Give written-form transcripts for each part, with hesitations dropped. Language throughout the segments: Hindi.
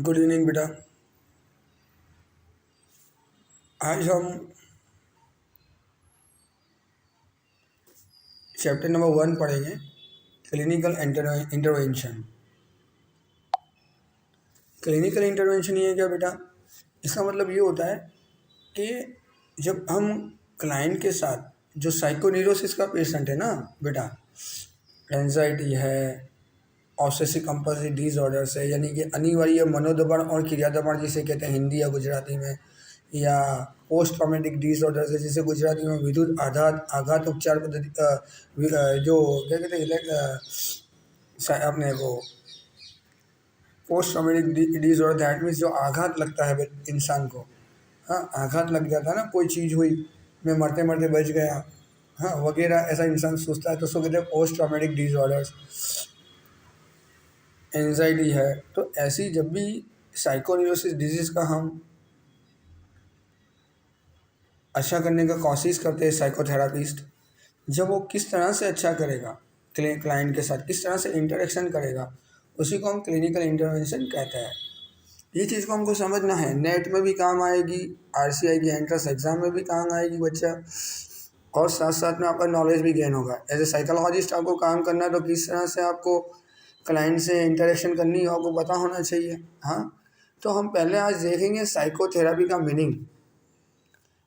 गुड इवनिंग बेटा। आज हम चैप्टर नंबर 1 पढ़ेंगे, क्लिनिकल इंटरवेंशन। क्लिनिकल इंटरवेंशन ये है क्या बेटा? इसका मतलब ये होता है कि जब हम क्लाइंट के साथ, जो साइकोन्यूरोसिस का पेशेंट है ना बेटा, एंजाइटी है, ऑब्सेसिव कंपल्सिव डिसऑर्डर्स है, यानी कि अनिवार्य मनोदबाण और क्रिया दबाण जिसे कहते हैं हिंदी या गुजराती में, या पोस्ट ट्रॉमेटिक डिसऑर्डर्स है जिसे गुजराती में विद्युत आघात आघात उपचार पद्धति जो क्या कहते हैं अपने को post traumatic disorder, that means जो आघात लगता है इंसान को। हाँ, आघात लग जाता है ना, कोई चीज़ हुई, मैं मरते मरते बच गया, हाँ वगैरह, ऐसा इंसान सोचता है तो उसको कहते हैं पोस्ट ट्रॉमेटिक डिसऑर्डर्स। एंजाइटी है, तो ऐसी जब भी साइकोन्यूरोसिस डिजीज़ का हम अच्छा करने का कोशिश करते हैं साइकोथेरापिस्ट, जब वो किस तरह से अच्छा करेगा, क्लाइंट के साथ किस तरह से इंटरेक्शन करेगा, उसी को हम क्लिनिकल इंटरवेंशन कहते हैं। ये चीज़ को हमको समझना है, नेट में भी काम आएगी, आरसीआई की एंट्रेंस एग्जाम में भी काम आएगी बच्चा, और साथ साथ में आपका नॉलेज भी गेन होगा। एज ए साइकोलॉजिस्ट आपको काम करना है तो किस तरह से आपको क्लाइंट से इंटरेक्शन करनी है आपको पता होना चाहिए। हाँ, तो हम पहले आज देखेंगे साइकोथेरापी का मीनिंग।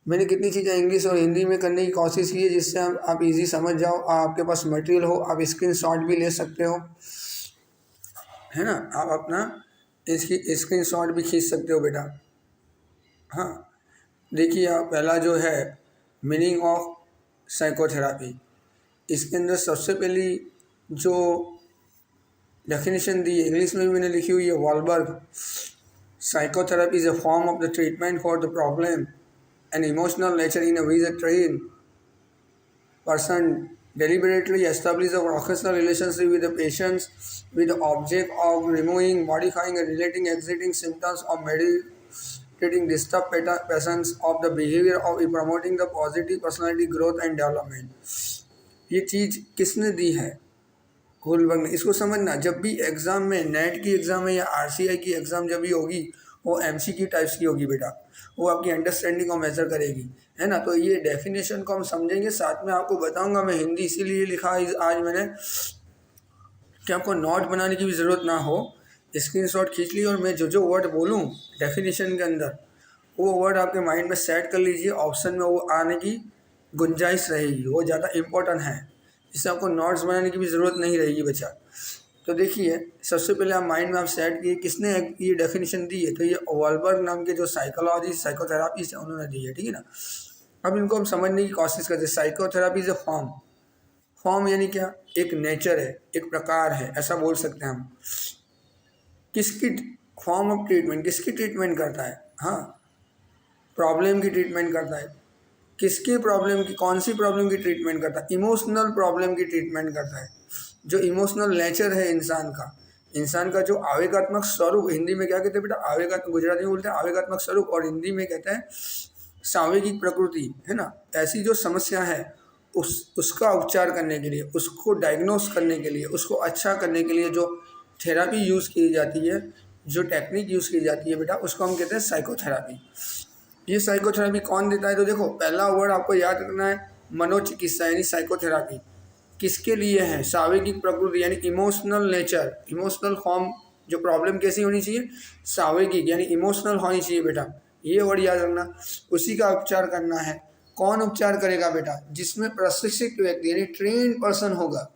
मैंने कितनी चीज़ें इंग्लिश और हिंदी में करने की कोशिश की है जिससे आप इजी समझ जाओ, आपके पास मटेरियल हो, आप स्क्रीनशॉट भी ले सकते हो, है ना, आप अपना इसकी स्क्रीनशॉट भी खींच सकते हो बेटा। हाँ, देखिए आप, पहला जो है मीनिंग ऑफ साइकोथेरापी, इसके अंदर सबसे पहली जो डेफिनेशन दी है, इंग्लिश में भी मैंने लिखी हुई है, Wahlberg. Psychotherapy is a form of the treatment for the problem and emotional nature in a which a trained person deliberately establish a professional relationship with the patients with the object of removing, modifying and relating existing symptoms of meditating disturbed patterns of the behavior of promoting the positive personality growth and development। ये चीज़ किसने दी है? होलबर्ग ने। इसको समझना, जब भी एग्ज़ाम में, नेट की एग्ज़ाम में या आरसीआई की एग्ज़ाम जब भी होगी, वो एमसीक्यू टाइप्स की होगी बेटा, वो आपकी अंडरस्टैंडिंग को मेजर करेगी, है ना। तो ये डेफिनेशन को हम समझेंगे, साथ में आपको बताऊंगा। मैं हिंदी इसीलिए लिखा आज मैंने कि आपको नोट बनाने की भी ज़रूरत ना हो, स्क्रीनशॉट खींच ली और मैं जो जो वर्ड बोलूँ डेफिनेशन के अंदर, वो वर्ड आपके माइंड में सेट कर लीजिए, ऑप्शन में वो आने की गुंजाइश रहेगी, वो ज़्यादा इम्पोर्टेंट है। इससे आपको नोट्स बनाने की भी ज़रूरत नहीं रहेगी बच्चा। तो देखिए, सबसे पहले आप माइंड में आप सेट किए किसने ये डेफिनेशन दी है, तो ये वॉलबर्ग नाम के जो साइकोथेरापिस्ट है उन्होंने दी है, ठीक है ना। अब इनको हम समझने की कोशिश करते हैं। Psychotherapy is a form, form यानी क्या? एक नेचर है, एक प्रकार है, ऐसा बोल सकते हैं हम। किसकी फॉर्म ऑफ ट्रीटमेंट, किसकी ट्रीटमेंट करता है? हाँ, प्रॉब्लम की ट्रीटमेंट करता है। किसकी प्रॉब्लम की, कौन सी प्रॉब्लम की ट्रीटमेंट करता है? इमोशनल प्रॉब्लम की ट्रीटमेंट करता है। जो इमोशनल नेचर है इंसान का जो आवेगात्मक स्वरूप, हिंदी में क्या कहते हैं बेटा? आवेगात्मक, गुजराती में बोलते हैं आवेगात्मक स्वरूप, और हिंदी में कहते हैं सावेगिक प्रकृति, है ना। ऐसी जो समस्या है उसका उपचार करने के लिए, उसको डायग्नोस करने के लिए, उसको अच्छा करने के लिए जो थेरापी यूज़ की जाती है, जो टेक्निक यूज़ की जाती है बेटा, उसको हम कहते हैं साइकोथेरापी। ये साइकोथेरापी कौन देता है? तो देखो, पहला वर्ड आपको याद रखना है, मनोचिकित्सा यानी साइकोथेरापी किसके लिए है? सावेगिक प्रकृति यानी इमोशनल नेचर, इमोशनल फॉर्म, जो प्रॉब्लम कैसी होनी चाहिए? सावेगिक यानी इमोशनल होनी चाहिए बेटा, ये वर्ड याद रखना। उसी का उपचार करना है। कौन उपचार करेगा बेटा? जिसमें प्रशिक्षित व्यक्ति यानी ट्रेन पर्सन होगा।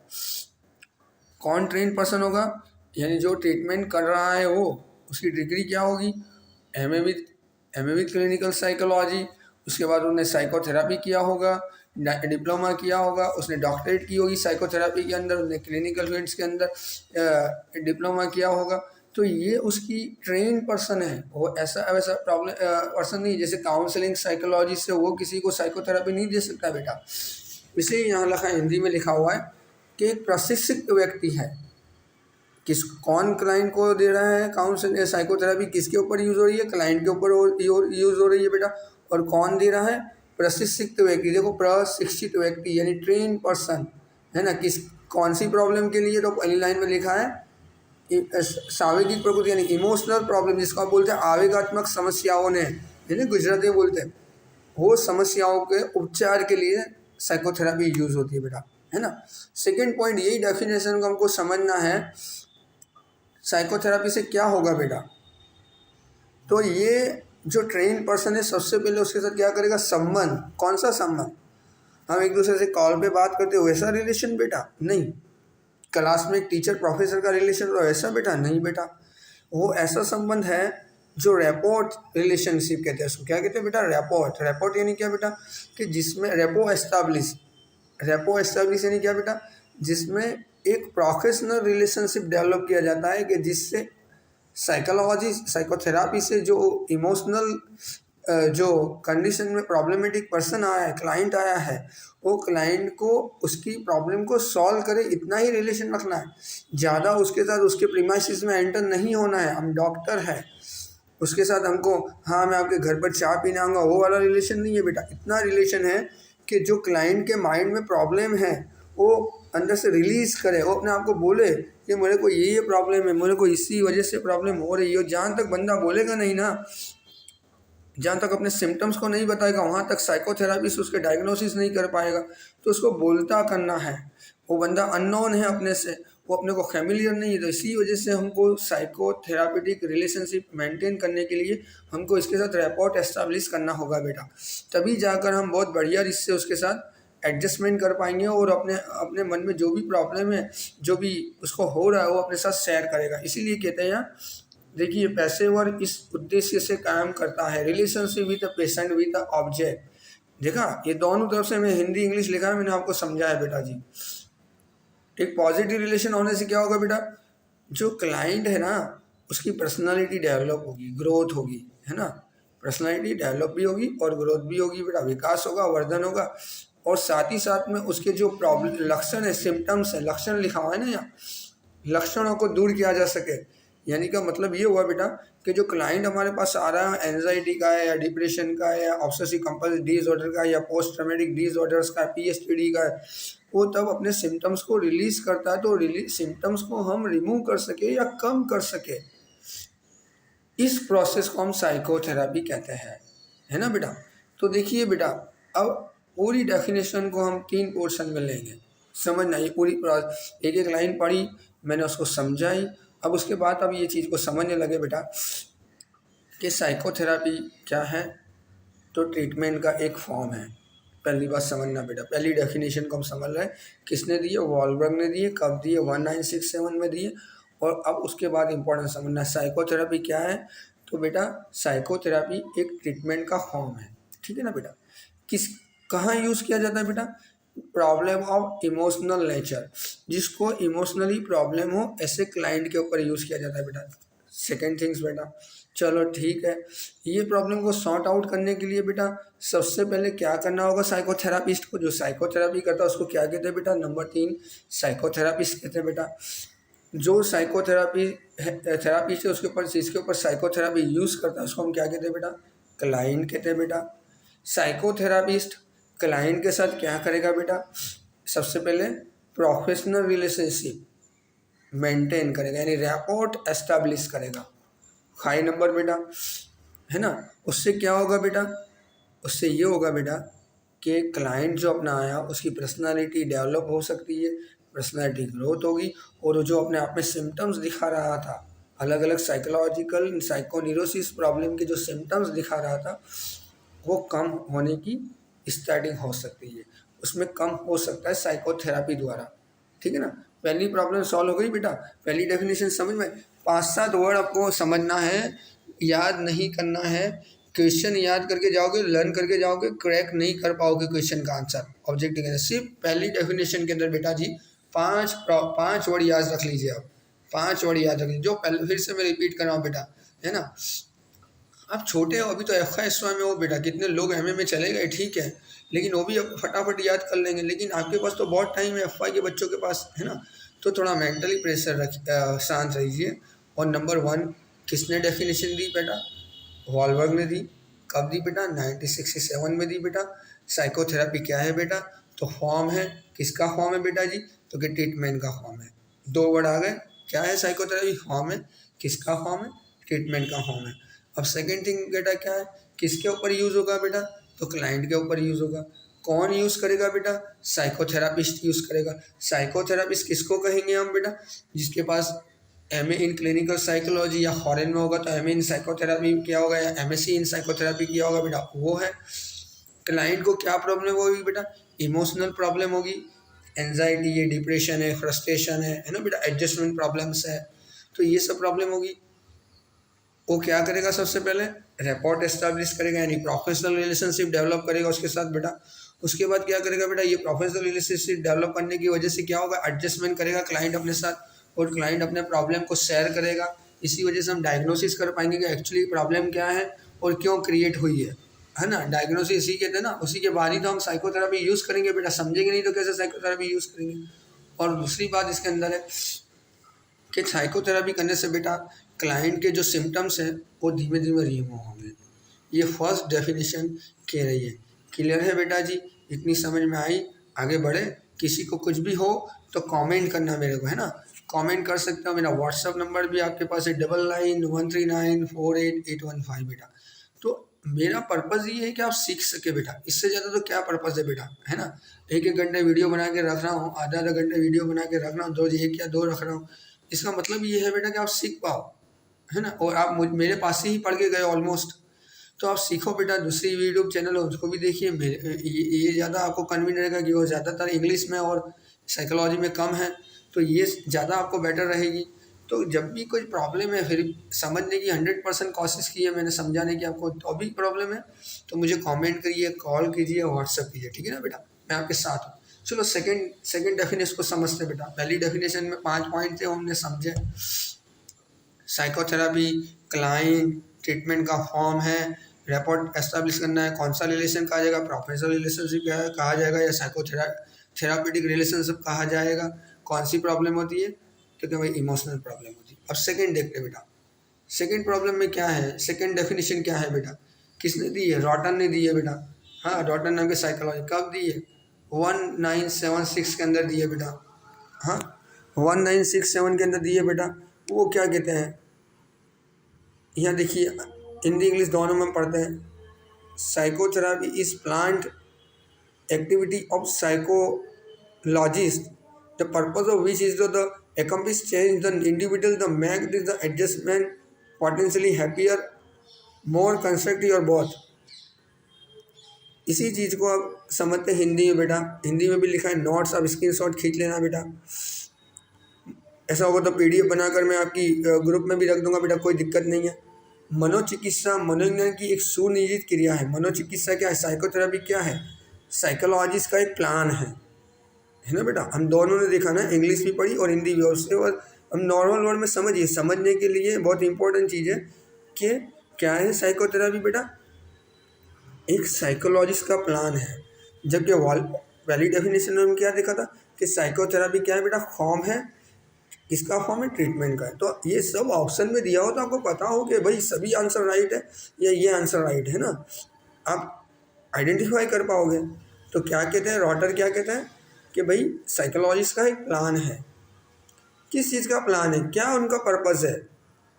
कौन ट्रेन पर्सन होगा? यानी जो ट्रीटमेंट कर रहा है वो, उसकी डिग्री क्या होगी? एमए विद क्लिनिकल साइकोलॉजी, उसके बाद उन्होंने साइकोथेरापी किया होगा, डिप्लोमा किया होगा, उसने डॉक्टरेट की होगी साइकोथेरापी के अंदर, उसने क्लिनिकल फील्ड्स के अंदर डिप्लोमा किया होगा। तो ये उसकी ट्रेन पर्सन है। वो ऐसा वैसा प्रॉब्लम पर्सन नहीं, जैसे काउंसलिंग साइकोलॉजी से वो किसी को साइकोथेरापी नहीं दे सकता बेटा। इसे यहाँ लिखा, हिंदी में लिखा हुआ है कि एक प्रशिक्षित व्यक्ति है। कौन क्लाइंट को दे रहा है काउंसलिंग साइकोथेरापी? किसके ऊपर यूज़ हो रही है? क्लाइंट के ऊपर यूज़ हो रही है बेटा। और कौन दे रहा है? प्रशिक्षित व्यक्ति। देखो, प्रशिक्षित व्यक्ति यानी ट्रेन पर्सन, है ना। कौन सी प्रॉब्लम के लिए? तो पहली लाइन में लिखा है सावेगिक प्रकृति यानी इमोशनल प्रॉब्लम, जिसको आप बोलते हैं आवेगात्मक समस्याओं ने, यानी गुजराती में बोलते हैं, वो समस्याओं के उपचार के लिए साइकोथेरेपी यूज़ होती है बेटा, है ना। सेकंड पॉइंट, यही डेफिनेशन को हमको समझना है, साइकोथेरेपी से क्या होगा बेटा। तो ये जो ट्रेन पर्सन है सबसे पहले उसके साथ क्या करेगा, संबंध। कौन सा संबंध, हम एक दूसरे से कॉल पे बात करते हो वैसा रिलेशन बेटा, नहीं। क्लास में एक टीचर प्रोफेसर का रिलेशन हो वैसा बेटा, नहीं बेटा। वो ऐसा संबंध है जो रैपोर्ट रिलेशनशिप कहते हैं उसको। क्या कहते हैं बेटा, रैपोर्ट। रैपोर्ट यानी क्या बेटा, कि जिसमें रेपो एस्टाब्लिश यानी क्या बेटा, जिसमें एक प्रोफेशनल रिलेशनशिप डेवलप किया जाता है, कि जिससे साइकोथेरापी से जो इमोशनल जो कंडीशन में प्रॉब्लमेटिक पर्सन आया है, क्लाइंट आया है, वो क्लाइंट को उसकी प्रॉब्लम को सॉल्व करे, इतना ही रिलेशन रखना है। ज़्यादा उसके साथ उसके प्रीमाइसिस में एंटर नहीं होना है। हम डॉक्टर है, उसके साथ हमको हाँ मैं आपके घर पर चाय पीने आऊँगा, वो वाला रिलेशन नहीं है बेटा। इतना रिलेशन है कि जो क्लाइंट के माइंड में प्रॉब्लम है वो अंदर से रिलीज़ करे, वो अपने आप को बोले कि मेरे को ये प्रॉब्लम है, मेरे को इसी वजह से प्रॉब्लम हो रही है। जहाँ तक बंदा बोलेगा नहीं ना, जहाँ तक अपने सिम्टम्स को नहीं बताएगा, वहाँ तक साइकोथेरापिस्ट उसके डायग्नोसिस नहीं कर पाएगा। तो उसको बोलता करना है। वो बंदा अननोन है अपने से, वो अपने को फैमिलियर नहीं है। तो इसी वजह से हमको साइकोथेरापिटिक रिलेशनशिप मेंटेन करने के लिए हमको इसके साथ रैपोर्ट एस्टैब्लिश करना होगा बेटा। तभी जाकर हम बहुत बढ़िया इससे उसके साथ एडजस्टमेंट कर पाएंगे, और अपने अपने मन में जो भी प्रॉब्लम है, जो भी उसको हो रहा है, वो अपने साथ शेयर करेगा। इसीलिए कहते हैं यहाँ, देखिए पेशेवर इस उद्देश्य से काम करता है, relationship with the patient with the object. देखा, ये दोनों तरफ से मैं हिंदी इंग्लिश लिखा है, मैंने आपको समझाया बेटा जी। एक पॉजिटिव रिलेशन होने से क्या होगा बेटा, जो क्लाइंट है ना उसकी पर्सनालिटी डेवलप होगी, ग्रोथ होगी, है ना। पर्सनालिटी डेवलप भी होगी और ग्रोथ भी होगी बेटा, विकास होगा, वर्धन होगा। और साथ ही साथ में उसके जो प्रॉब्लम लक्षण है, सिम्टम्स है, लक्षण लिखा हुआ है ना यहाँ, लक्षणों को दूर किया जा सके। यानी का मतलब ये हुआ बेटा कि जो क्लाइंट हमारे पास आ रहा है, एंजाइटी का है या डिप्रेशन का है या ऑब्सेसिव कंपल्सिव डिसऑर्डर का है या पोस्ट ट्रॉमेटिक डिसऑर्डर्स का, पीएसटीडी का है, वो तब अपने सिम्टम्स को रिलीज करता है। तो सिम्टम्स को हम रिमूव कर सके या कम कर सके, इस प्रोसेस को हम साइकोथेरेपी कहते हैं, है ना बेटा। तो देखिए बेटा, अब पूरी डेफिनेशन को हम 3 पोर्शन में लेंगे, समझना। ये पूरी एक एक लाइन पढ़ी मैंने, उसको समझाई। अब उसके बाद अब ये चीज़ को समझने लगे बेटा कि साइकोथेरेपी क्या है। तो ट्रीटमेंट का एक फॉर्म है, पहली बात समझना बेटा। पहली डेफिनेशन को हम समझ रहे हैं, किसने दी है, वॉलबर्ग ने दी है। कब दी है, 1967 में दी है। और अब उसके बाद इंपॉर्टेंट समझना साइकोथेरेपी क्या है। तो बेटा साइकोथेरेपी एक ट्रीटमेंट का फॉर्म है, ठीक है ना बेटा। कहाँ यूज़ किया जाता है बेटा, प्रॉब्लम ऑफ इमोशनल नेचर, जिसको इमोशनली प्रॉब्लम हो ऐसे क्लाइंट के ऊपर यूज़ किया जाता है बेटा। सेकेंड थिंग्स बेटा, चलो ठीक है, ये प्रॉब्लम को सॉर्ट आउट करने के लिए बेटा सबसे पहले क्या करना होगा साइकोथेरापिस्ट को। जो साइकोथेरापी करता है उसको क्या कहते हैं बेटा, नंबर 3 साइकोथेरापिस्ट कहते हैं बेटा। जो थेरापिस्ट है उसके ऊपर, जिसके ऊपर साइकोथेरापी यूज़ करता है उसको हम क्या कहते हैं बेटा, क्लाइंट कहते हैं बेटा। साइकोथेरापिस्ट क्लाइंट के साथ क्या करेगा बेटा, सबसे पहले प्रोफेशनल रिलेशनशिप मेंटेन करेगा, यानी रैपोर्ट एस्टैब्लिश करेगा। हाई नंबर बेटा, है ना। उससे क्या होगा बेटा, उससे ये होगा बेटा कि क्लाइंट जो अपना आया उसकी पर्सनालिटी डेवलप हो सकती है, पर्सनालिटी ग्रोथ होगी। और जो अपने आप में सिम्टम्स दिखा रहा था, अलग अलग साइकोलॉजिकल साइकोन्यूरोसिस प्रॉब्लम के जो सिम्टम्स दिखा रहा था, वो कम होने की स्टार्टिंग हो सकती है, उसमें कम हो सकता है साइकोथेरापी द्वारा, ठीक है ना। पहली प्रॉब्लम सॉल्व हो गई बेटा। पहली डेफिनेशन समझ में, 5-7 वर्ड आपको समझना है, याद नहीं करना है। क्वेश्चन याद करके जाओगे, लर्न करके जाओगे, क्रैक नहीं कर पाओगे क्वेश्चन का आंसर ऑब्जेक्टिव के अंदर। सिर्फ पहली डेफिनेशन के अंदर बेटा जी 5 वर्ड याद रख लीजिए आप, 5 वर्ड याद रख लीजिए। जो पहले फिर से मैं रिपीट कर रहा हूँ बेटा, है ना। आप छोटे हो, अभी तो एफ में हो बेटा, कितने लोग एमए में चले गए, ठीक है, लेकिन वो भी अब फटाफट याद कर लेंगे। लेकिन आपके पास तो बहुत टाइम है एफ के बच्चों के पास, है ना। तो थोड़ा मेंटली प्रेशर शांत रहिए। और नंबर 1 किसने डेफिनेशन दी बेटा, वॉलबर्ग ने दी। कब दी बेटा, 1967 में दी बेटा। साइकोथेरेपी क्या है बेटा, तो फॉर्म है, किसका फॉर्म है बेटा जी, तो कि ट्रीटमेंट का फॉर्म है। 2 वर्ड आ गए, क्या है साइकोथेरेपी? फॉर्म है, किसका फॉर्म है? ट्रीटमेंट का फॉर्म है। अब सेकेंड थिंग बेटा क्या है, किसके ऊपर यूज़ होगा बेटा? तो क्लाइंट के ऊपर यूज़ होगा। कौन यूज़ करेगा बेटा? साइकोथेरापिस्ट यूज़ करेगा। साइकोथेरापिस्ट किसको कहेंगे हम बेटा? जिसके पास एमए इन क्लिनिकल साइकोलॉजी या फॉरेन में होगा तो एमए इन साइकोथेरापी किया होगा या एमएससी इन साइकोथेरापी किया होगा बेटा, वो है। क्लाइंट को क्या प्रॉब्लम होगी बेटा? इमोशनल प्रॉब्लम होगी, एंजाइटी है, डिप्रेशन है, फ्रस्ट्रेशन है ना बेटा, एडजस्टमेंट प्रॉब्लम्स है, तो ये सब प्रॉब्लम होगी। वो क्या करेगा? सबसे पहले रैपोर्ट एस्टैब्लिश करेगा, यानी प्रोफेशनल रिलेशनशिप डेवलप करेगा उसके साथ बेटा। उसके बाद क्या करेगा बेटा? ये प्रोफेशनल रिलेशनशिप डेवलप करने की वजह से क्या होगा? एडजस्टमेंट करेगा क्लाइंट अपने साथ, और क्लाइंट अपने प्रॉब्लम को शेयर करेगा। इसी वजह से हम डायग्नोसिस कर पाएंगे कि एक्चुअली प्रॉब्लम क्या है और क्यों क्रिएट हुई है ना। डायग्नोसिस इसी के थे ना, उसी के बाद ही तो हम साइकोथेरेपी यूज़ करेंगे बेटा। समझेंगे नहीं तो कैसे साइकोथेरेपी यूज़ करेंगे। और दूसरी बात इसके अंदर है कि साइकोथेरेपी करने से बेटा क्लाइंट के जो सिम्टम्स हैं वो धीमे धीमे रिमूव होंगे। ये फर्स्ट डेफिनेशन कह रही है। क्लियर है बेटा जी? इतनी समझ में आई? आगे बढ़े। किसी को कुछ भी हो तो कमेंट करना मेरे को, है ना। कमेंट कर सकते हो। मेरा व्हाट्सअप नंबर भी आपके पास है 9913948815 बेटा। तो मेरा पर्पज़ ये है कि आप सीख सके बेटा। इससे ज़्यादा तो क्या पर्पज़ है बेटा, है ना। एक एक घंटे वीडियो बना के रख रहा हूँ, आधा आधा घंटे वीडियो बना के रख रहा हूँ, रोज़ एक या दो रख रहा हूँ। इसका मतलब ये है बेटा कि आप सीख पाओ, है ना। और आप मेरे पास से ही पढ़ के गए ऑलमोस्ट, तो आप सीखो बेटा। दूसरी यूट्यूब चैनल है उसको भी देखिए। मेरे ये ज़्यादा आपको कन्वीनियंट रहेगा कि वो ज़्यादातर इंग्लिश में और साइकोलॉजी में कम है, तो ये ज़्यादा आपको बेटर रहेगी। तो जब भी कोई प्रॉब्लम है, फिर समझने की 100% कोशिश की है मैंने समझाने की आपको, तो अभी प्रॉब्लम है तो मुझे कमेंट करिए, कॉल कीजिए, व्हाट्सअप कीजिए, ठीक है ना बेटा। मैं आपके साथ हूँ। चलो सेकंड डेफिनेशन को समझते बेटा। पहली डेफिनेशन में 5 पॉइंट थे, हमने समझे। साइकोथेरेपी क्लाइंट ट्रीटमेंट का फॉर्म है, रैपोर्ट एस्टैब्लिश करना है, कौन सा रिलेशन कहा जाएगा, प्रोफेशनल रिलेशनशिप कहा जाएगा या साइकोथेरापेटिक रिलेशनशिप कहा जाएगा, कौन सी प्रॉब्लम होती है, तो क्या भाई इमोशनल प्रॉब्लम होती है। अब सेकंड देखते बेटा, सेकंड प्रॉब्लम में क्या है, सेकंड डेफिनेशन क्या है बेटा, किसने दी है? रॉटन ने दी है बेटा। हाँ, रॉटन नाम के साइकोलॉजी कब दी है? 1976 के अंदर दी है बेटा। हाँ, 1967 के अंदर दी है बेटा। वो क्या कहते हैं, यहाँ देखिए, हिंदी इंग्लिश दोनों में पढ़ते हैं। Psychotherapy is plant activity of psychologist the purpose of which is the accomplish change the individual, the make the adjustment potentially happier, more constructive or both। इसी चीज़ को आप समझते हैं हिंदी में बेटा। हिंदी में भी लिखा है, नोट्स आप स्क्रीनशॉट खींच लेना बेटा। ऐसा होगा तो पीडीएफ बनाकर मैं आपकी ग्रुप में भी रख दूंगा बेटा, कोई दिक्कत नहीं है। मनोचिकित्सा मनोविज्ञान की एक सुनियोजित क्रिया है। मनोचिकित्सा क्या है? साइकोथेरेपी क्या है? साइकोलॉजिस्ट का एक प्लान है ना बेटा। हम दोनों ने देखा ना, इंग्लिश भी पढ़ी और हिंदी भी। और उसके बाद हम नॉर्मल वर्ड में समझिए। समझने के लिए बहुत इंपॉर्टेंट चीज़ है कि क्या है साइकोथेरेपी बेटा, एक साइकोलॉजिस्ट का प्लान है। जबकि पहली डेफिनेशन में हम क्या देखा था कि साइकोथेरेपी क्या है बेटा, फॉर्म है। किसका फॉर्म है? ट्रीटमेंट का है। तो ये सब ऑप्शन में दिया हो तो आपको पता हो कि भाई सभी आंसर राइट है या ये आंसर राइट है ना, आप आइडेंटिफाई कर पाओगे। तो क्या कहते हैं, रॉटर क्या कहते हैं कि भाई साइकोलॉजिस्ट का एक प्लान है। किस चीज़ का प्लान है? क्या उनका पर्पज़ है?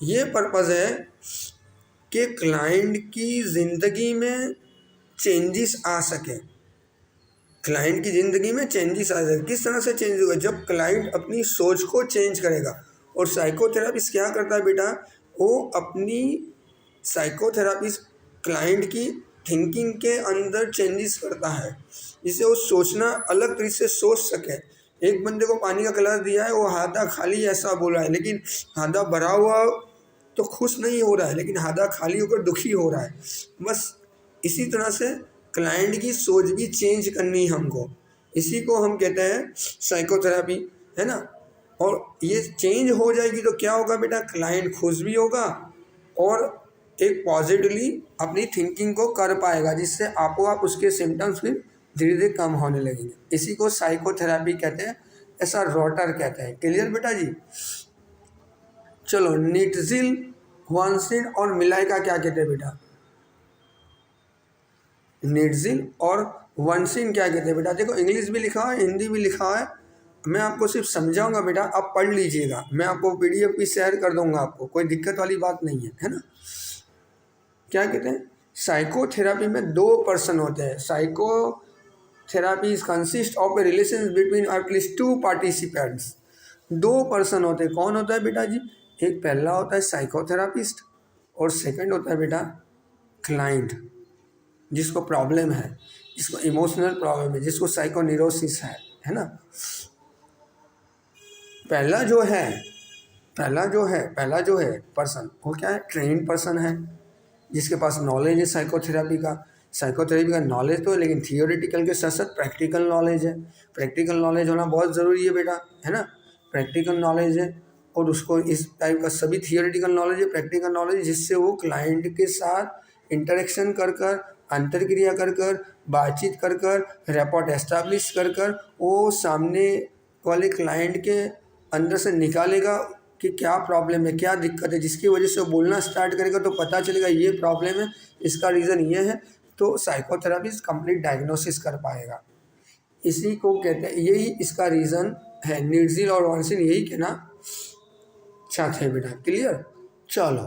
ये पर्पज़ है कि क्लाइंट की ज़िंदगी में चेंजेस आ सके। क्लाइंट की ज़िंदगी में चेंजेस आ सके। किस तरह से चेंज होगा? जब क्लाइंट अपनी सोच को चेंज करेगा। और साइकोथेरापिस्ट क्या करता है बेटा, वो अपनी साइकोथेरापिस्ट क्लाइंट की थिंकिंग के अंदर चेंजेस करता है, जिससे वो सोचना अलग तरीके से सोच सके। एक बंदे को पानी का गिलास दिया है, वो आधा खाली ऐसा बोला है, लेकिन आधा भरा हुआ तो खुश नहीं हो रहा है, लेकिन आधा खाली होकर दुखी हो रहा है। बस इसी तरह से क्लाइंट की सोच भी चेंज करनी है हमको। इसी को हम कहते हैं साइकोथेरेपी, है ना। और ये चेंज हो जाएगी तो क्या होगा बेटा, क्लाइंट खुश भी होगा और एक पॉजिटिवली अपनी थिंकिंग को कर पाएगा, जिससे आपको आप उसके सिम्टम्स फिर धीरे धीरे कम होने लगेंगे। इसी को साइकोथेरेपी कहते हैं, ऐसा रॉटर कहते हैं। क्लियर बेटा जी? चलो, निटजिल, वांसिन और मिलाई का क्या कहते हैं बेटा? निटजिल और वंसिन क्या कहते हैं बेटा? देखो, इंग्लिश भी लिखा है, हिंदी भी लिखा है, मैं आपको सिर्फ समझाऊंगा बेटा, आप पढ़ लीजिएगा, मैं आपको पीडीएफ भी शेयर कर दूंगा, आपको कोई दिक्कत वाली बात नहीं है ना। क्या कहते हैं, साइकोथेरापी में दो पर्सन होते हैं। Psychotherapy is consist of a relation between at least to participants. दो पर्सन होते हैं। कौन होता है बेटा जी? एक पहला होता है साइकोथेरापिस्ट और सेकंड होता है बेटा क्लाइंट, जिसको प्रॉब्लम है, जिसको इमोशनल प्रॉब्लम है, जिसको साइकोन्यूरोसिस है ना। पहला जो है पर्सन, वो क्या है? ट्रेन पर्सन है, जिसके पास नॉलेज है साइकोथेरापी का नॉलेज तो है, लेकिन थियोरेटिकल के साथ साथ प्रैक्टिकल नॉलेज है। प्रैक्टिकल नॉलेज होना बहुत ज़रूरी है बेटा, है ना। प्रैक्टिकल नॉलेज है, और उसको इस टाइप का सभी थियोरेटिकल नॉलेज है, प्रैक्टिकल नॉलेज, जिससे वो क्लाइंट के साथ इंटरेक्शन कर अंतर्क्रिया कर बातचीत कर रैपोर्ट एस्टैब्लिश कर वो सामने वाले क्लाइंट के अंदर से निकालेगा कि क्या प्रॉब्लम है, क्या दिक्कत है, जिसकी वजह से वो बोलना स्टार्ट करेगा तो पता चलेगा ये प्रॉब्लम है, इसका रीज़न ये है, तो साइकोथेरापिस्ट कंप्लीट डायग्नोसिस कर पाएगा। इसी को कहते हैं, यही इसका रीज़न है। निर्जिल और वांसिन यही कहना चाहते हैं बेटा। क्लियर? चलो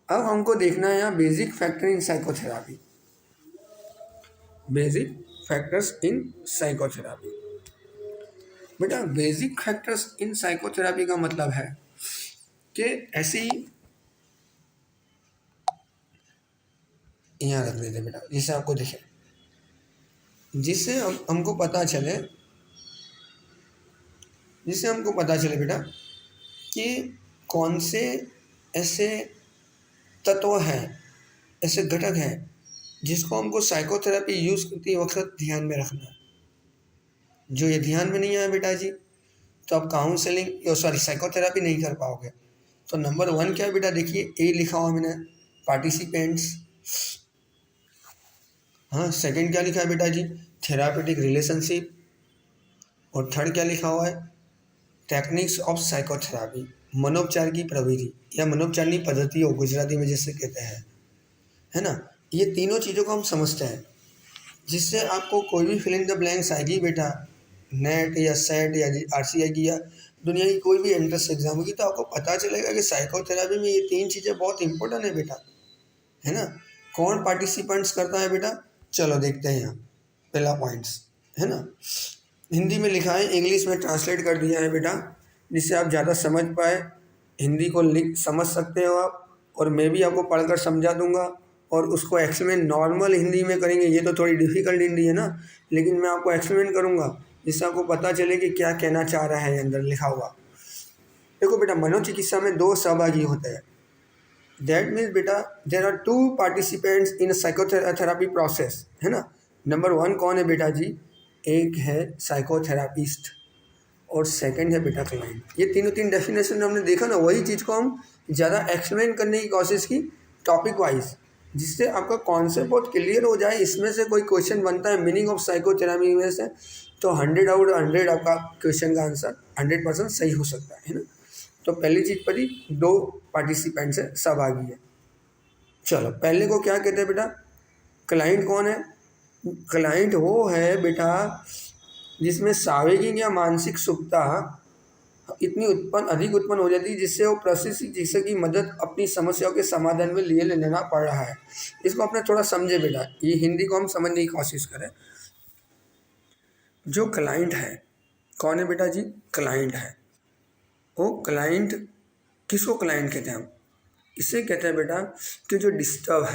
अब हमको देखना है यहाँ basic factor in psychotherapy. Basic factors in psychotherapy. बेटा बेसिक फैक्टर्स इन साइकोथेरापी का मतलब है कि ऐसी, यहाँ रख देते बेटा जिससे आपको दिखे, जिससे हमको पता चले बेटा कि कौन से ऐसे तत्व हैं, ऐसे घटक हैं जिसको हमको साइकोथेरापी यूज़ करते वक्त ध्यान में रखना है। जो ये ध्यान में नहीं आया बेटा जी, तो आप काउंसलिंग साइकोथेरापी नहीं कर पाओगे। तो नंबर 1 क्या है बेटा? देखिए ए लिखा हुआ मैंने, पार्टिसिपेंट्स। हाँ, सेकंड क्या लिखा है बेटा जी? Therapeutic relationship. और थर्ड क्या लिखा हुआ है? टेक्निक्स ऑफ साइकोथेरापी, मनोपचार की प्रविधि या मनोपचार की पद्धति हो गुजराती में जिससे कहते हैं, है ना। ये तीनों चीज़ों को हम समझते हैं, जिससे आपको कोई भी फिल इन द ब्लैंक्स आएगी बेटा, नेट या सेट या RCI की या दुनिया की कोई भी एंट्रेंस एग्जाम होगी, तो आपको पता चलेगा कि साइकोथेरापी में ये 3 चीज़ें बहुत इंपॉर्टेंट है बेटा, है ना। कौन पार्टिसिपेंट्स करता है बेटा? चलो देखते हैं यहाँ पहला पॉइंट्स, है ना। हिंदी में लिखा है, इंग्लिश में ट्रांसलेट कर दिया है बेटा, जिससे आप ज़्यादा समझ पाए। हिंदी को समझ सकते हो आप, और मैं भी आपको पढ़कर समझा दूंगा, और उसको एक्सप्लेन नॉर्मल हिंदी में करेंगे। ये तो थोड़ी डिफ़िकल्ट हिंदी है ना, लेकिन मैं आपको एक्सप्लेन करूंगा जिससे आपको पता चले कि क्या कहना चाह रहा है अंदर लिखा हुआ। देखो बेटा, मनोचिकित्सा में 2 सहभागी होते हैं। दैट मीन्स बेटा there are 2 participants in psychotherapy process, है ना। नंबर 1 कौन है बेटा जी? एक है साइकोथेरापिस्ट और सेकंड है बेटा क्लाइंट। ये तीनों डेफिनेशन हमने देखा ना, वही चीज़ को हम ज़्यादा एक्सप्लेन करने की कोशिश की टॉपिक वाइज, जिससे आपका कॉन्सेप्ट बहुत क्लियर हो जाए। इसमें से कोई क्वेश्चन बनता है मीनिंग ऑफ साइकोथेरापी में से, तो 100 आउट 100 आपका क्वेश्चन का आंसर 100% सही हो सकता है ना। तो पहली चीज़ पर ही 2 पार्टिसिपेंट्स है, सहभागी है। चलो पहले को क्या कहते हैं बेटा? क्लाइंट कौन है? क्लाइंट वो है बेटा जिसमें सावेगिक या मानसिक सुखता इतनी अधिक उत्पन्न हो जाती है, जिससे वो प्रशिक्षित चिकित्सक की मदद अपनी समस्याओं के समाधान में लिए लेना पड़ रहा है। इसको अपने थोड़ा समझे बेटा, ये हिंदी को हम समझने की कोशिश करें। जो क्लाइंट है, कौन है बेटा जी? क्लाइंट है। वो क्लाइंट, किसको क्लाइंट कहते हैं हम? इसे कहते हैं बेटा कि जो डिस्टर्ब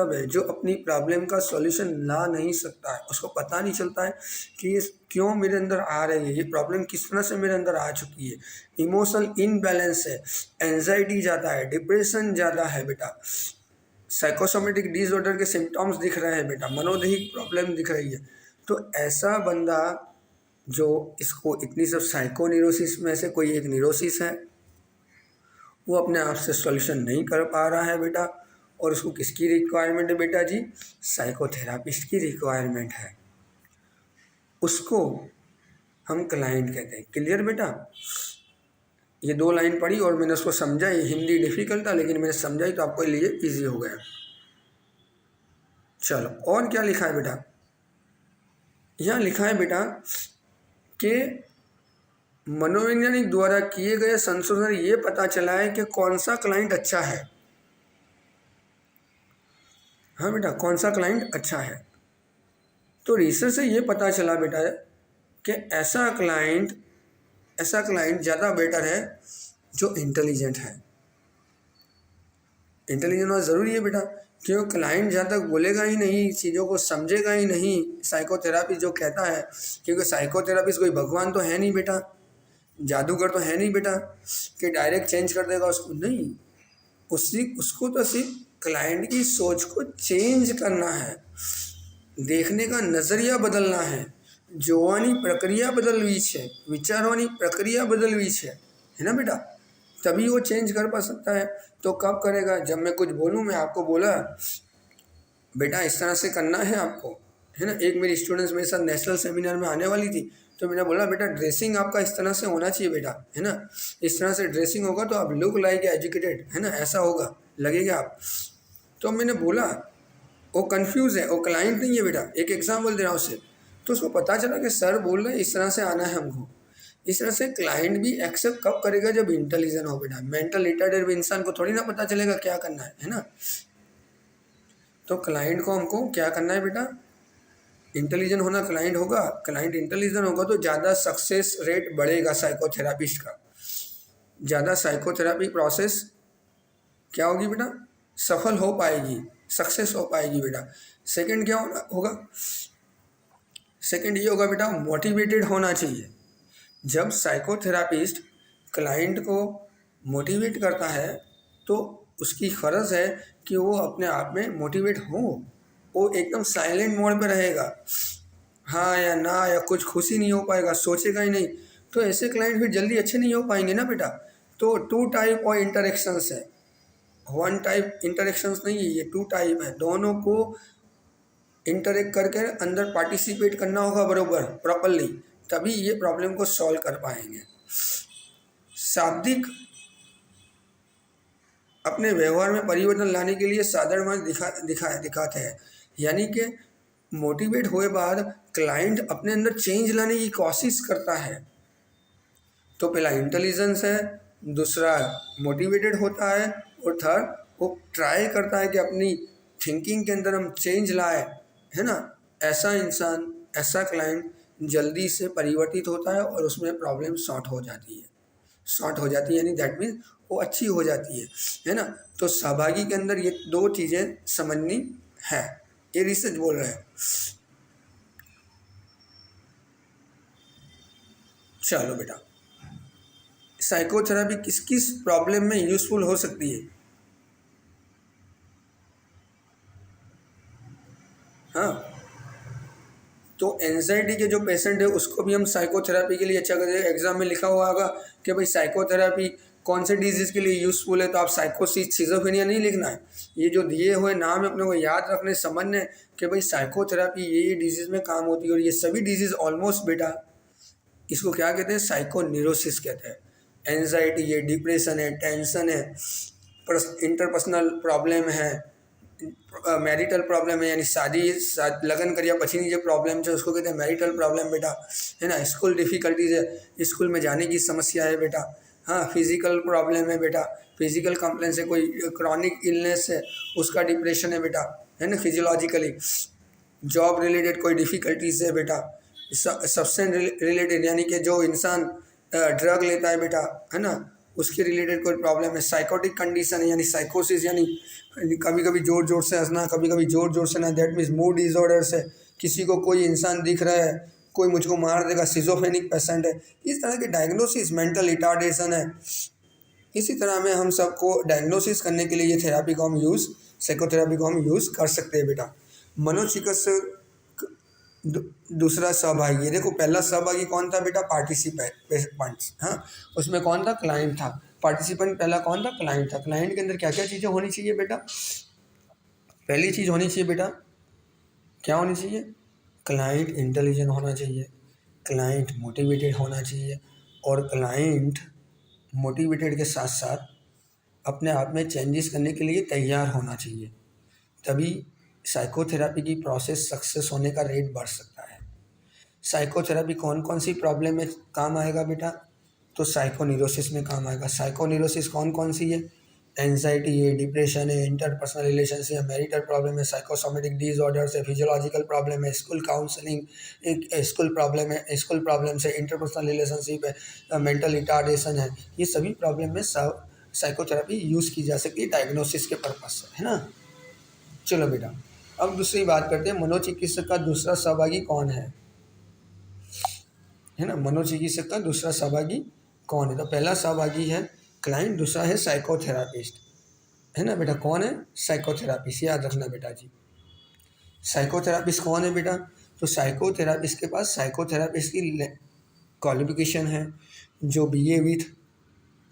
है, जो अपनी प्रॉब्लम का सॉल्यूशन ला नहीं सकता है, उसको पता नहीं चलता है कि ये क्यों मेरे अंदर आ रही है, ये प्रॉब्लम किस तरह से मेरे अंदर आ चुकी है। इमोशनल इनबैलेंस है, एंजाइटी ज़्यादा है, डिप्रेशन ज़्यादा है बेटा, साइकोसोमेटिक डिसऑर्डर के सिम्टम्स दिख रहे हैं बेटा, मनोदैहिक प्रॉब्लम दिख रही है। तो ऐसा बंदा जो इसको इतनी सब साइकोन्यूरोसिस में से कोई एक न्यूरोसिस है, वो अपने आप से सॉल्यूशन नहीं कर पा रहा है बेटा, और उसको किसकी रिक्वायरमेंट है बेटा जी? साइकोथेरापिस्ट की रिक्वायरमेंट है। उसको हम क्लाइंट कहते हैं। क्लियर बेटा? ये 2 लाइन पढ़ी और मैंने उसको समझा। ये हिंदी डिफिकल्ट था, लेकिन मैंने समझाई तो आपके लिए इजी हो गया। चलो और क्या लिखा है बेटा? यहाँ लिखा है बेटा कि मनोवैज्ञानिक द्वारा किए गए संशोधन ये पता चला है कि कौन सा क्लाइंट अच्छा है। हाँ बेटा, कौन सा क्लाइंट अच्छा है। तो रिसर्च से ये पता चला बेटा कि ऐसा क्लाइंट ज़्यादा बेटर है जो इंटेलिजेंट है। इंटेलिजेंट होना ज़रूरी है बेटा, क्यों? क्लाइंट जहाँ तक बोलेगा ही नहीं, चीज़ों को समझेगा ही नहीं, साइकोथेरापी जो कहता है, क्योंकि साइकोथेरापिस्ट कोई भगवान तो है नहीं बेटा, जादूगर तो है नहीं बेटा कि डायरेक्ट चेंज कर देगा उसको, नहीं। उसको तो सिर्फ क्लाइंट की सोच को चेंज करना है, देखने का नज़रिया बदलना है, જોવાની પ્રક્રિયા બદલવી છે, વિચારવાની પ્રક્રિયા બદલવી है ना बेटा, तभी वो चेंज कर पा सकता है। तो कब करेगा? जब मैं कुछ बोलूँ, मैं आपको बोला बेटा इस तरह से करना है आपको, है ना। एक मेरी स्टूडेंट्स मेरे साथ नेशनल सेमिनार में आने वाली थी, तो मैंने बोला बेटा ड्रेसिंग आपका इस तरह से होना चाहिए बेटा, है ना। इस तरह से ड्रेसिंग होगा तो आप लुक लाइक एजुकेटेड, है ना, ऐसा होगा, लगेगा आप। तो मैंने बोला, वो कंफ्यूज है, वो क्लाइंट नहीं है बेटा, एक एग्जाम्पल दे रहा हूँ उसे। तो उसको पता चला कि सर बोल रहे हैं इस तरह से आना है हमको। इस तरह से क्लाइंट भी एक्सेप्ट कब करेगा? जब इंटेलिजेंट हो बेटा। मेंटल रिटार्डेड इंसान को थोड़ी ना पता चलेगा क्या करना है ना। तो क्लाइंट को हमको क्या करना है बेटा? इंटेलिजेंट होना। क्लाइंट होगा, क्लाइंट इंटेलिजेंट होगा तो ज़्यादा सक्सेस रेट बढ़ेगा साइकोथेरापिस्ट का, ज़्यादा साइकोथेरापी प्रोसेस क्या होगी बेटा? सफल हो पाएगी, सक्सेस हो पाएगी बेटा। सेकंड क्या होगा? सेकंड ये होगा बेटा, मोटिवेटेड होना चाहिए। जब साइकोथेरापिस्ट क्लाइंट को मोटिवेट करता है तो उसकी फ़र्ज़ है कि वो अपने आप में मोटिवेट हो, वो एकदम साइलेंट मोड पे रहेगा, हाँ या ना या कुछ खुशी नहीं हो पाएगा, सोचेगा ही नहीं। तो ऐसे क्लाइंट फिर जल्दी अच्छे नहीं हो पाएंगे ना बेटा। तो 2 टाइप और इंटरेक्शंस है, 1 टाइप इंटरेक्शंस नहीं है, ये 2 टाइप है। दोनों को इंटरेक्ट करके अंदर पार्टिसिपेट करना होगा बरोबर प्रॉपरली, तभी ये प्रॉब्लम को सॉल्व कर पाएंगे। शाब्दिक अपने व्यवहार में परिवर्तन लाने के लिए साधारण मार्ग दिखाते हैं, यानी कि मोटिवेट हुए बाद क्लाइंट अपने अंदर चेंज लाने की कोशिश करता है। तो पहला इंटेलिजेंस है, दूसरा मोटिवेटेड होता है, और थर्ड वो ट्राई करता है कि अपनी थिंकिंग के अंदर हम चेंज लाए, है ना। ऐसा इंसान, ऐसा क्लाइंट जल्दी से परिवर्तित होता है और उसमें प्रॉब्लम सॉर्ट हो जाती है। शॉर्ट हो जाती है यानी दैट मीन्स वो अच्छी हो जाती है ना। तो सहभागी के अंदर ये 2 चीज़ें समझनी है, ये रिसर्च बोल रहे हैं। चलो बेटा, साइकोथेरेपी किस किस प्रॉब्लम में यूजफुल हो सकती है? हाँ, तो एंजाइटी के जो पेशेंट है उसको भी हम साइकोथेरेपी के लिए अच्छा करें। एग्जाम में लिखा हुआ होगा कि भाई साइकोथेरेपी कौन से डिजीज़ के लिए यूज़फुल है, तो आप साइकोसिस सिजोफ्रेनिया नहीं लिखना है। ये जो दिए हुए नाम है अपने को याद रखने, समझने कि भाई साइकोथेरेपी ये डिजीज़ में काम होती है। और ये सभी डिजीज़ ऑलमोस्ट बेटा इसको क्या कहते हैं? साइकोन्यूरोसिस कहते हैं। एंजाइटी है, डिप्रेशन है, टेंशन है, इंटरपर्सनल प्रॉब्लम है, मैरिटल प्रॉब्लम है, यानी शादी लगन करिया पछीनी जो प्रॉब्लम है उसको कहते हैं मैरिटल प्रॉब्लम बेटा, है ना। स्कूल डिफ़िकल्टीज है, स्कूल में जाने की समस्या है बेटा। हाँ, फिजिकल प्रॉब्लम है बेटा, फिजिकल कंप्लेंस है, कोई क्रॉनिक इलनेस है उसका डिप्रेशन है बेटा, है ना, फिजियोलॉजिकली। जॉब रिलेटेड कोई डिफ़िकल्टीज है बेटा, सब्सटेंस रिलेटेड यानी कि जो इंसान ड्रग लेता है बेटा, है ना, उसके रिलेटेड कोई प्रॉब्लम है। साइकोटिक कंडीशन है यानी साइकोसिस, यानी कभी कभी ज़ोर ज़ोर से हंसना, कभी कभी ज़ोर ज़ोर से ना, दैट मीन्स मूड डिसऑर्डर्स है। किसी को कोई इंसान दिख रहा है, कोई मुझको मार देगा, सिजोफ्रेनिक पेशेंट है। इस तरह के डायग्नोसिस, मेंटल रिटार्डेशन है। इसी तरह में हम सबको डायग्नोसिस करने के लिए ये थेरेपी को हम यूज़, साइकोथेरेपी को हम यूज़ कर सकते हैं बेटा। मनोचिकित्सक दूसरा सहभागी, ये देखो पहला सहभागी कौन था बेटा? पार्टिसिपेंट्स। हाँ, उसमें कौन था? क्लाइंट था। पार्टिसिपेंट पहला कौन था? क्लाइंट था। क्लाइंट के अंदर क्या क्या चीज़ें होनी चाहिए बेटा? पहली चीज़ होनी चाहिए बेटा, क्या होनी चाहिए? क्लाइंट इंटेलिजेंट होना चाहिए, क्लाइंट मोटिवेटेड होना चाहिए, और क्लाइंट मोटिवेटेड के साथ साथ अपने आप में चेंजेस करने के लिए तैयार होना चाहिए। तभी साइकोथेरेपी की प्रोसेस सक्सेस होने का रेट बढ़ सकता है। साइकोथेरेपी कौन कौन सी प्रॉब्लम में काम आएगा बेटा? तो साइकोन्यूरोसिस में काम आएगा। साइकोन्यूरोसिस कौन कौन सी है? एंजाइटी है, डिप्रेशन है, इंटरपर्सनल रिलेशनशिप है, मैरिटल प्रॉब्लम है, साइकोसोमेटिक डिसऑर्डर्स है, फिजियोलॉजिकल प्रॉब्लम है, स्कूल काउंसलिंग, एक स्कूल प्रॉब्लम है, स्कूल प्रॉब्लम से इंटरपर्सनल रिलेशनशिप है, मेंटल रिटार्डेशन है। ये सभी प्रॉब्लम में साइकोथेरेपी यूज़ की जा सकती है डायग्नोसिस के पर्पज से, है ना। चलो बेटा, अब दूसरी बात करते हैं, मनोचिकित्सक का दूसरा सहभागी कौन है ना। मनोचिकित्सक का दूसरा सहभागी कौन है? तो पहला सहभागी है क्लाइंट, दूसरा है साइकोथेरापिस्ट, है ना बेटा। कौन है? साइकोथेरापिस्ट, याद रखना बेटा जी। साइकोथेरापिस्ट कौन है बेटा? तो साइकोथेरापिस्ट के पास साइकोथेरापिस्ट की क्वालिफिकेशन है, जो BA with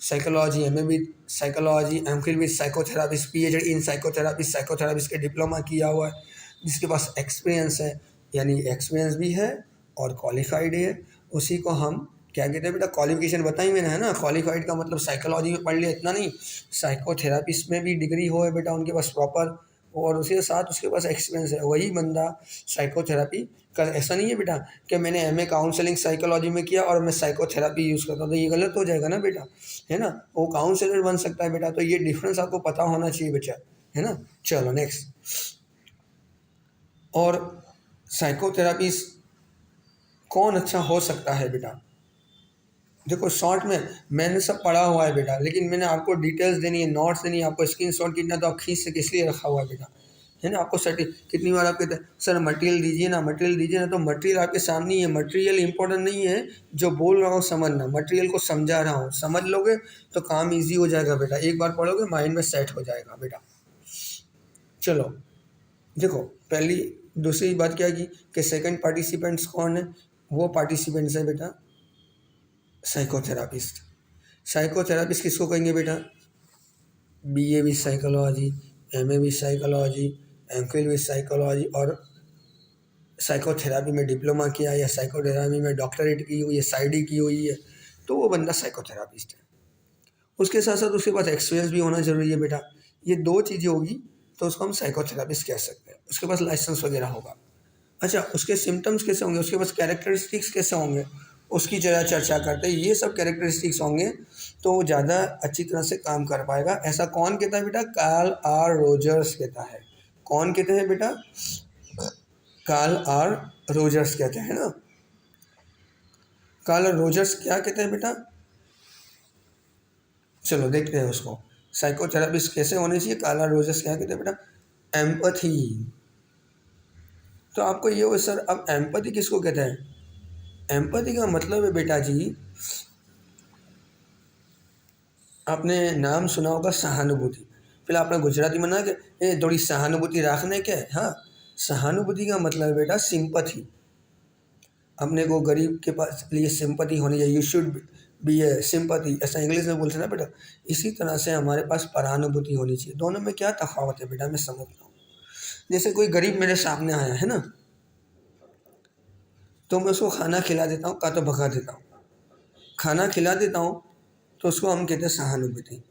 psychology, MA with psychology, MPhil with psychotherapist, PhD in psychotherapist, psychotherapist के डिप्लोमा किया हुआ है, जिसके पास एक्सपीरियंस है, यानी एक्सपीरियंस भी है और क्वालिफाइड है। उसी को हम क्या कहते हैं बेटा? क्वालिफिकेशन बताई मैंने, है ना। क्वालिफाइड का मतलब साइकोलॉजी में पढ़ लिया इतना नहीं, साइकोथेरापिस्ट में भी डिग्री हो है बेटा उनके पास प्रॉपर, और उसके साथ उसके पास एक्सपीरियंस है, वही बंदा साइकोथेरापी कर। ऐसा नहीं है बेटा कि मैंने एमए काउंसलिंग साइकोलॉजी में किया और मैं साइकोथेरापी यूज़ करता हूँ, तो ये गलत हो जाएगा ना बेटा, है ना। वो काउंसलर बन सकता है बेटा, तो ये डिफरेंस आपको पता होना चाहिए बच्चा, है ना। चलो नेक्स्ट। और साइकोथेरापिस्ट कौन अच्छा हो सकता है बेटा? देखो शॉर्ट में मैंने सब पढ़ा हुआ है बेटा, लेकिन मैंने आपको डिटेल्स देनी है, नोट्स देनी है, आपको स्क्रीनशॉट कितना तो आप खींच से किस लिए रखा हुआ है बेटा, है ना। आपको कितनी बार आप कहते हैं सर मटेरियल दीजिए ना, मटेरियल दीजिए ना, तो मटेरियल आपके सामने ही है। मटेरियल इंपॉर्टेंट नहीं है, जो बोल रहा हूँ समझना, मटेरियल को समझा रहा हूँ, समझ लोगे तो काम ईजी हो जाएगा बेटा, एक बार पढ़ोगे माइंड में सेट हो जाएगा बेटा। चलो देखो, पहली दूसरी बात क्या की कि सेकंड पार्टिसिपेंट्स कौन है? वो पार्टिसिपेंट्स है बेटा साइकोथेरापिस्ट। साइकोथेरापिस्ट किसको कहेंगे बेटा? BA with psychology, MA with psychology, MPhil with psychology और साइकोथेरापी में डिप्लोमा किया या साइकोथेरापी में डॉक्टरेट की हुई है, साइडी की हुई है, तो वो बंदा साइकोथेरापिस्ट है। उसके साथ साथ उसके पास एक्सपीरियंस भी होना जरूरी है बेटा। ये दो चीज़ें होगी तो उसको हम साइकोथेरापिस्ट कह सकते हैं। उसके पास लाइसेंस वगैरह होगा। अच्छा, उसके सिम्टम्स कैसे होंगे, उसके पास कैरेक्टरिस्टिक्स कैसे होंगे, उसकी ज़रा चर्चा करते हैं। ये सब कैरेक्टरिस्टिक्स होंगे तो वो ज़्यादा अच्छी तरह से काम कर पाएगा। ऐसा कौन कहता है बेटा? कार्ल आर रोजर्स कहता है। कौन कहते हैं बेटा? कार्ल आर रोजर्स कहते हैं ना। कार्ल रोजर्स क्या कहते हैं बेटा? चलो देखते हैं उसको। साइकोथेरापिस्ट कैसे होने चाहिए? कार्ल आर रोजर्स क्या कहते हैं बेटा? एम्पथी। तो आपको ये हो सर, अब एम्पथी किसको कहते हैं? एम्पथी का मतलब है बेटा जी, आपने नाम सुना होगा सहानुभूति। पहले आपने गुजराती में ना कि ए थोड़ी सहानुभूति रखने के, हाँ, सहानुभूति का मतलब है बेटा सिंपथी। अपने को गरीब के पास लिए सिंपथी होनी चाहिए, you should be A sympathy, ऐसा इंग्लिश में बोलते हैं ना बेटा। इसी तरह से हमारे पास परानुभूति होनी चाहिए। दोनों में क्या तफावत है बेटा, मैं समझता हूँ। जैसे कोई गरीब मेरे सामने आया है ना, तो मैं उसको खाना खिला देता हूँ, का तो भगा देता हूँ। खाना खिला देता हूँ तो उसको हम कहते हैं सहानुभूति,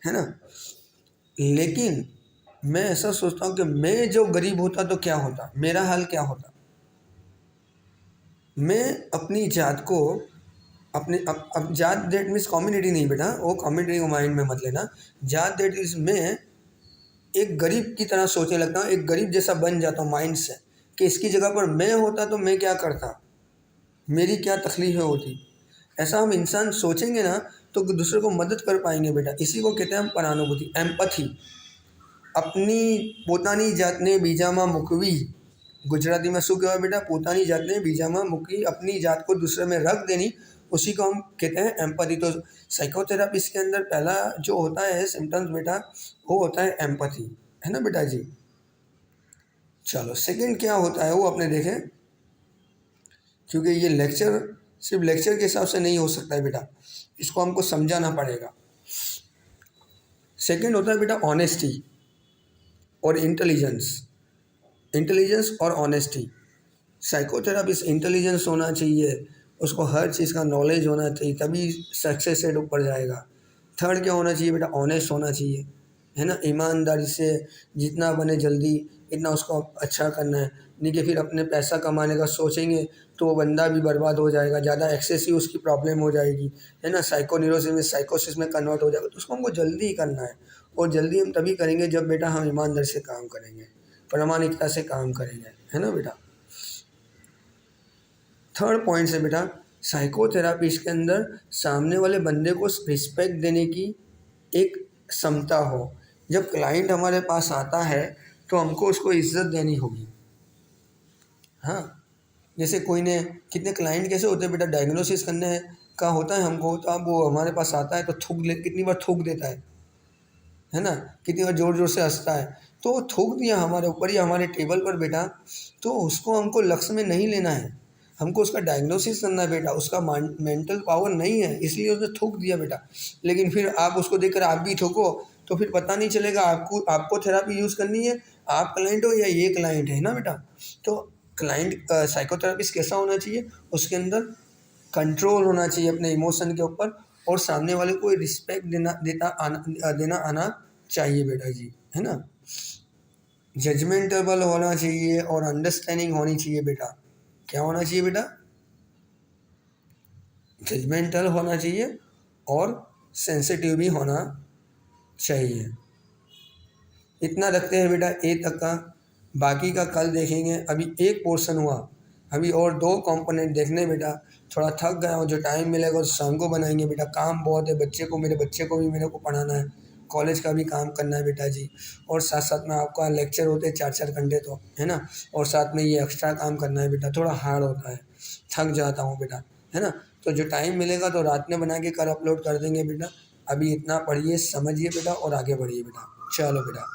है ना। लेकिन मैं ऐसा सोचता हूँ कि मैं जो गरीब होता तो क्या होता, मेरा हाल क्या होता। मैं अपनी जात को अपने अब जात दैट मीन्स कम्युनिटी नहीं बेटा, वो कम्युनिटी को माइंड में मत लेना। जात दैट इज मैं एक गरीब की तरह सोचने लगता हूँ, एक गरीब जैसा बन जाता हूँ माइंड से, कि इसकी जगह पर मैं होता तो मैं क्या करता, मेरी क्या तकलीफें होती। ऐसा हम इंसान सोचेंगे ना तो दूसरे को मदद कर पाएंगे बेटा। इसी को कहते हैं हम परानुभूति, एम्पथी। अपनी પોતાની જાતને બીજામાં મૂકવી, गुजराती में શું કહેવાય बेटा? પોતાની જાતને બીજામાં મૂકી, अपनी जात को दूसरे में रख देनी, उसी को हम कहते हैं एम्पथी। तो साइकोथेरापिस्ट के अंदर पहला जो होता है सिम्टम्स बेटा, वो होता है एम्पथी, है ना बेटा जी। चलो सेकंड क्या होता है वो अपने देखें, क्योंकि ये लेक्चर सिर्फ लेक्चर के हिसाब से नहीं हो सकता है बेटा, इसको हमको समझाना पड़ेगा। सेकंड होता है बेटा ऑनेस्टी और इंटेलिजेंस। इंटेलिजेंस और ऑनेस्टी। साइकोथेरापिस्ट इंटेलिजेंस होना चाहिए, उसको हर चीज़ का नॉलेज होना चाहिए, तभी सक्सेस रेट ऊपर जाएगा। थर्ड क्या होना चाहिए बेटा? ऑनेस्ट होना चाहिए, है ना, ईमानदारी से जितना बने जल्दी इतना उसको अच्छा करना है। नहीं कि फिर अपने पैसा कमाने का सोचेंगे तो वो बंदा भी बर्बाद हो जाएगा, ज़्यादा एक्सेसिव उसकी प्रॉब्लम हो जाएगी, है ना, साइकोन्यूरोसिस में साइकोसिस में कन्वर्ट हो जाएगा। तो उसको हमको जल्दी ही करना है, और जल्दी हम तभी करेंगे जब बेटा हम ईमानदारी से काम करेंगे, प्रामाणिकता से काम करेंगे, है ना बेटा। थर्ड पॉइंट है बेटा, साइकोथेरापिस्ट के अंदर सामने वाले बंदे को रिस्पेक्ट देने की एक क्षमता हो। जब क्लाइंट हमारे पास आता है तो हमको उसको इज्जत देनी होगी। हाँ, जैसे कोई ने, कितने क्लाइंट कैसे होते हैं बेटा, डायग्नोसिस करने का होता है हमको, तो अब वो हमारे पास आता है तो कितनी बार थूक देता है ना, कितनी बार ज़ोर ज़ोर से हंसता है, तो वो थूक दिया हमारे ऊपर या हमारे टेबल पर बेटा, तो उसको हमको लक्ष्य में नहीं लेना है, हमको उसका डायग्नोसिस करना है बेटा। उसका मेंटल पावर नहीं है इसलिए उसने थूक दिया बेटा। लेकिन फिर आप उसको देखकर आप भी ठोको तो फिर पता नहीं चलेगा आपको थेरापी यूज़ करनी है, आप क्लाइंट हो या ये क्लाइंट है ना बेटा। तो क्लाइंट साइकोथेरापिस्ट कैसा होना चाहिए, उसके अंदर कंट्रोल होना चाहिए अपने इमोशन के ऊपर, और सामने वाले को रिस्पेक्ट देना आना चाहिए बेटा जी, है ना। जजमेंटेबल होना चाहिए और अंडरस्टैंडिंग होनी चाहिए बेटा। क्या होना चाहिए बेटा, जजमेंटल होना चाहिए और सेंसिटिव भी होना चाहिए। इतना रखते हैं बेटा ए तक का, बाकी का कल देखेंगे। अभी एक पोर्शन हुआ, अभी और दो कंपोनेंट देखने बेटा। थोड़ा थक गया हूँ, जो टाइम मिलेगा उस शाम को बनाएंगे बेटा, काम बहुत है, मेरे बच्चे को भी मेरे को पढ़ाना है, कॉलेज का भी काम करना है बेटा जी, और साथ साथ में आपका लेक्चर होते हैं 4-4 घंटे तो, है ना, और साथ में ये एक्स्ट्रा काम करना है बेटा, थोड़ा हार्ड होता है, थक जाता हूँ बेटा, है ना। तो जो टाइम मिलेगा तो रात में बना के कल अपलोड कर देंगे बेटा। अभी इतना पढ़िए, समझिए बेटा और आगे बढ़िए बेटा। चलो बेटा।